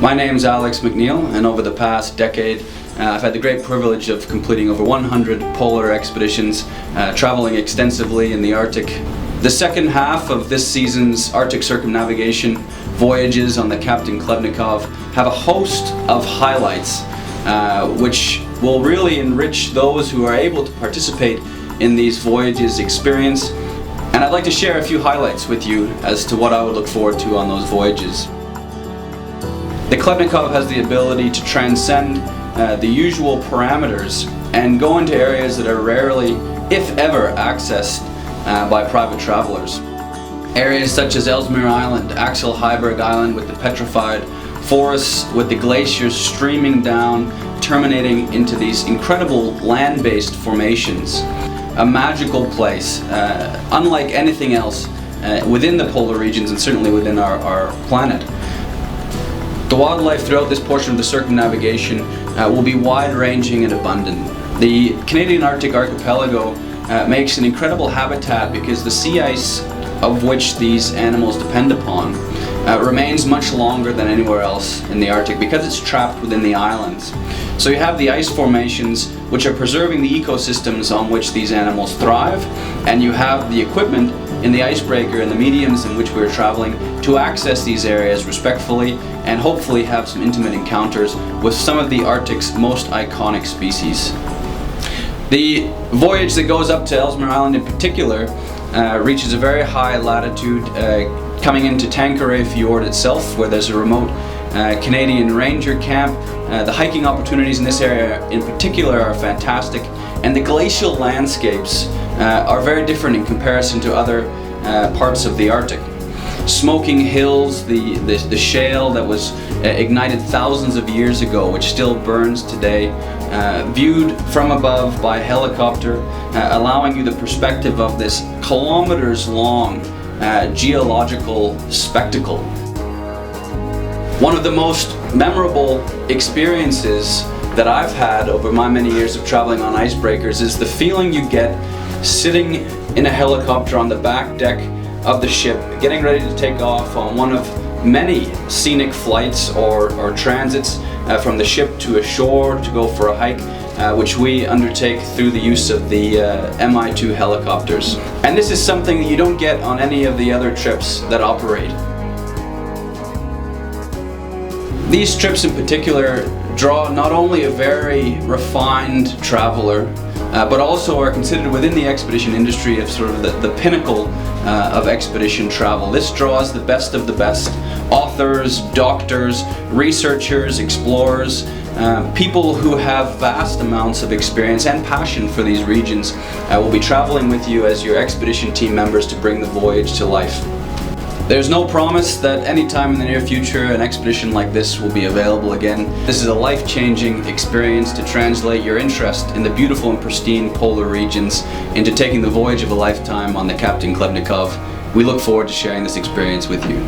My name's Alex McNeil, and over the past decade I've had the great privilege of completing over 100 polar expeditions, traveling extensively in the Arctic. The second half of this season's Arctic circumnavigation voyages on the Kapitan Khlebnikov have a host of highlights which will really enrich those who are able to participate in these voyages' experience. And I'd like to share a few highlights with you as to what I would look forward to on those voyages. The Khlebnikov has the ability to transcend the usual parameters and go into areas that are rarely, if ever, accessed by private travelers. Areas such as Ellesmere Island, Axel Heiberg Island with the petrified forests with the glaciers streaming down, terminating into these incredible land-based formations. A magical place, unlike anything else within the polar regions and certainly within our planet. The wildlife throughout this portion of the circumnavigation will be wide-ranging and abundant. The Canadian Arctic archipelago makes an incredible habitat because the sea ice of which these animals depend upon remains much longer than anywhere else in the Arctic because it's trapped within the islands. So you have the ice formations which are preserving the ecosystems on which these animals thrive, and you have the equipment in the Icebreaker and the mediums in which we're traveling to access these areas respectfully and hopefully have some intimate encounters with some of the Arctic's most iconic species. The voyage that goes up to Ellesmere Island in particular reaches a very high latitude, coming into Tanqueray Fjord itself, where there's a remote Canadian Ranger camp. The hiking opportunities in this area in particular are fantastic, and the glacial landscapes are very different in comparison to other parts of the Arctic. Smoking hills, the shale that was ignited thousands of years ago, which still burns today, viewed from above by helicopter, allowing you the perspective of this kilometers-long geological spectacle. One of the most memorable experiences that I've had over my many years of traveling on icebreakers is the feeling you get sitting in a helicopter on the back deck of the ship, getting ready to take off on one of many scenic flights or transits from the ship to a shore to go for a hike, which we undertake through the use of the Mi-2 helicopters. And this is something that you don't get on any of the other trips that operate. These trips in particular draw not only a very refined traveler, but also are considered within the expedition industry of sort of the pinnacle of expedition travel. This draws the best of the best. Authors, doctors, researchers, explorers, people who have vast amounts of experience and passion for these regions will be traveling with you as your expedition team members to bring the voyage to life. There's no promise that any time in the near future an expedition like this will be available again. This is a life-changing experience to translate your interest in the beautiful and pristine polar regions into taking the voyage of a lifetime on the Kapitan Khlebnikov. We look forward to sharing this experience with you.